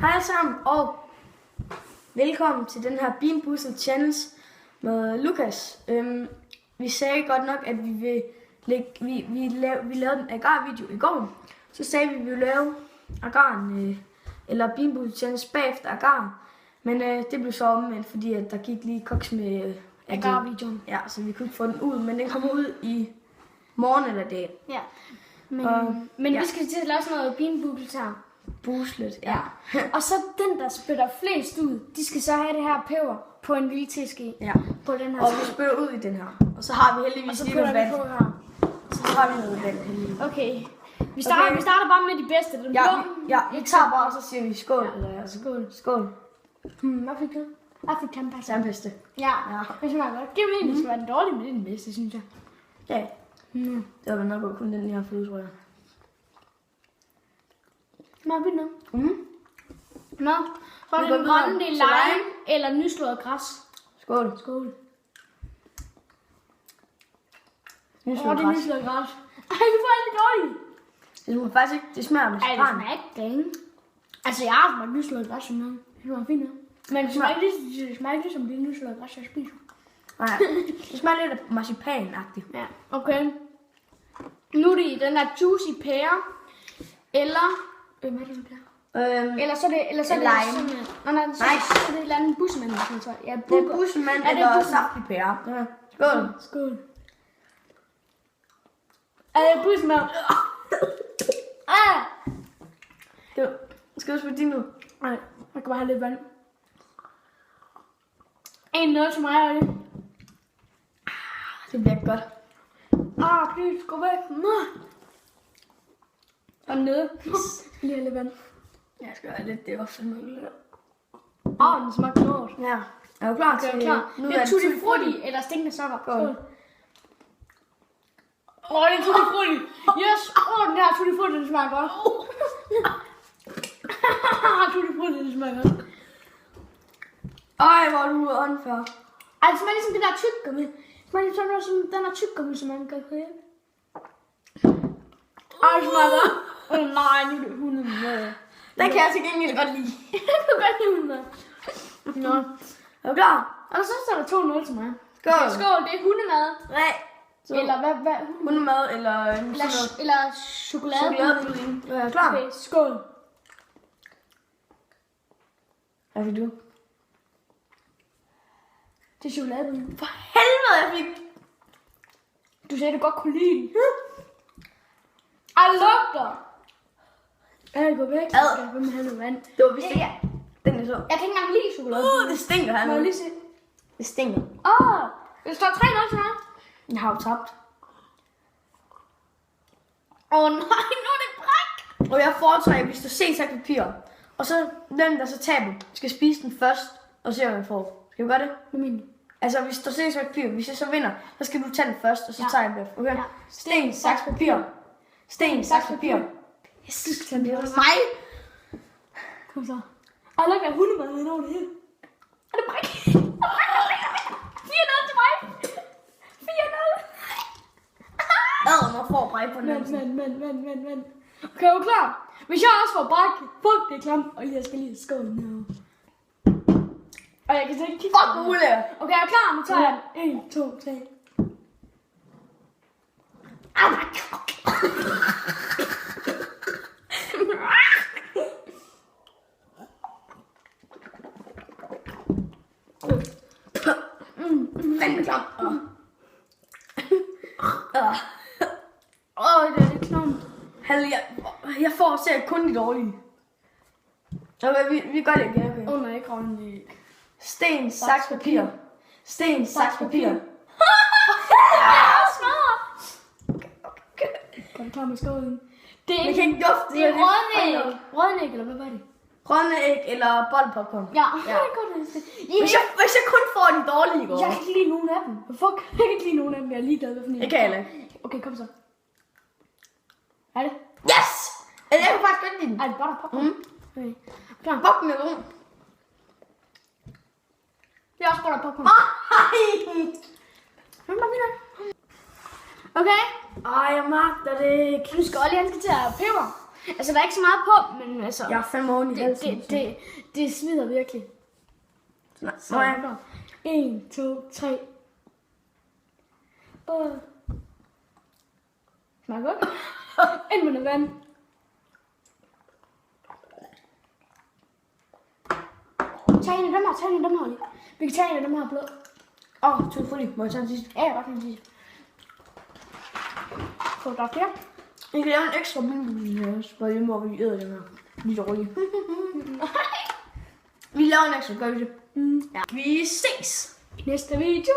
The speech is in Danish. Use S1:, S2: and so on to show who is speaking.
S1: Hej alle sammen, og velkommen til den her Beanboozled Challenge med Lukas. Vi sagde godt nok, at vi lavede en agar-video i går. Så sagde vi, at vi ville lave agaren, eller Beanboozled Challenge bagefter agar. Men det blev så omvendt, fordi at der gik lige koks med
S2: agar-videoen.
S1: Ja, så vi kunne ikke få den ud, men den kommer ud i morgen eller dag.
S2: Ja. Men vi skal til at lave sådan noget Beanboozled her.
S1: Boozled, ja.
S2: Og så den, der spytter flest ud, de skal så have det her peber på en lille teske.
S1: Ja.
S2: På den her.
S1: Og vi spytter ud i den her. Og så har vi heldigvis lige noget vand. Så har vi noget vand heldigvis.
S2: Okay. Vi starter bare med de bedste. Den
S1: vi tager bare, og så siger vi skål. Ja. Eller, skål. Skål.
S2: Hvad fik du? Jeg fik tandpasta.
S1: Tandpasta.
S2: Ja. Det smager godt. Det er meningen, det skal være den dårlige, men det er den bedste, synes jeg.
S1: Ja. Det var nok kun den, jeg har fået, tror jeg.
S2: Må vi nu? Nå, så er det den grønne, det er lime eller nyslået græs.
S1: Skål.
S2: Skål.
S1: Nyslået
S2: det er nyslået græs. Ej, vi får alt det dårligt.
S1: Det smager faktisk ikke, det smager med
S2: citron. Ej, det smager ikke det. Altså, jeg har smagt nyslået græs som noget. Det smager fint noget. Men det smager ikke ligesom det nyslået græs, jeg spiser.
S1: Nej, det smager lidt af marcipan-agtigt.
S2: Ja, okay. Nu er det i den der juicy pære. Eller... Hvad er det, eller så er det
S1: lime.
S2: Sådan, nej, så er det et eller andet bussemand, tror jeg. Ja,
S1: det er bussemand eller saftig pære. Ja. Skål.
S2: Skål. Er det bussemand?
S1: Skal du spille din nu?
S2: Nej, jeg kan bare have lidt vand. En noget til mig, Olli.
S1: Det bliver godt.
S2: Please, gå væk. Og nede. Lige have lidt vand.
S1: Jeg skal have lidt, det var fandme lidt.
S2: Den smager godt.
S1: Ja. Er du klar til?
S2: Nu er det tutti frutti eller stinkende sukker. Skål. Det er tutti frutti. Yes. Den her tutti frutti, det smager godt. Tutti frutti, det smager godt.
S1: Ej, hvor er du unfair.
S2: Ej, det smager ligesom det der tyggegummi. Det smager ligesom den der tyggegummi, som man kan købe. Det smager godt. Nej, nu er det 100 med.
S1: Den kan jeg til gengæld godt lide.
S2: Jeg kan godt lide 100. Nå.
S1: Er du klar?
S2: Og så står der 2-0 til mig.
S1: Skål.
S2: Okay, skål, det er hundemad.
S1: Nej.
S2: Eller hvad?
S1: Hundemad
S2: eller chokoladepudding.
S1: Er du klar?
S2: Okay, skål.
S1: Hvad fik du?
S2: Det er chokoladepudding.
S1: For helvede, jeg fik.
S2: Du sagde, du godt kunne lide den. Ej, lugter. Jeg går væk. Jeg skal have noget vand.
S1: Det var vist ikke. Den er så.
S2: Jeg kan ikke engang lide chokolade.
S1: Det stinker her.
S2: Må jeg lige se?
S1: Det stinker.
S2: Det står 3-0 til mig.
S1: Jeg har jo tabt.
S2: Nej, nu er det bræk.
S1: Og jeg foretrækker, hvis du ser sagt papir. Og så den, der så taber, skal spise den først, og se, hvad jeg får. Skal vi gøre det?
S2: Hvad mener du?
S1: Altså, hvis du ser sagt papir, hvis jeg så vinder, så skal du tage den først, og så tager jeg den. Okay?
S2: Ja.
S1: Sten, saks, papir. Sten, saks, papir.
S2: Jeg synes, du skal tage den først.
S1: Nej!
S2: Kom så. Ej, luk af hundemad ind over det hele. Er det bræk? 4-0 til mig. 4-0.
S1: Man får bræk på den.
S2: Men. Okay, er du klar? Hvis jeg også får bræk, fuck det er klamt. Og jeg skal lige skåle nu. Og jeg kan så ikke kigge.
S1: Fuck, Ole!
S2: Okay, er du klar? Nu tager jeg den. 1, 2, 3.
S1: Fandme klam.
S2: Det er lidt klamt.
S1: Jeg får selv kun de dårlige. Okay, vi gør det igen.
S2: Nej, ikke røven i.
S1: Sten, saks, papir. Sten, saks, papir.
S2: Kan du klar med skålen?
S1: Jeg kan ikke dufte.
S2: Det er rødnæg, eller hvad var det?
S1: Grønne æg eller boldpopcorn.
S2: Ja, det er godt.
S1: Hvis jeg kun får de dårlige i går.
S2: Jeg kan ikke lide nogen af dem. Fuck, jeg kan ikke lide nogen af dem. Jeg er ligeglad med,
S1: Jeg kan heller ikke.
S2: Okay, kom så. Er det?
S1: Yes! Jeg kan faktisk godt lide den.
S2: Er det bare der popcorn? Okay. Klar.
S1: Fuck med rum.
S2: Det er også bare der popcorn.
S1: Okay.
S2: Ej, jeg magter det ikke. Nu skal Olli, han skal til at have peber. Altså, der er ikke så meget på, men altså...
S1: Jeg er 5 år i halsen.
S2: Det smider virkelig.
S1: Så jeg går.
S2: 1, 2, 3. Smager godt. Ind med noget vand. Tag en af dem her, Olli. Vi kan tage en af dem her blå.
S1: Selvfølgelig. Må jeg tage en sidste?
S2: Ja, jeg kan godt en sidste. Så der er flere.
S1: Jeg kan lave en ekstra bilbus her også, hvor hjemme, hvor vi æder dem her. Lidt roligt. Vi laver en ekstra, gør vi det?
S2: Ja.
S1: Vi ses!
S2: Næste video.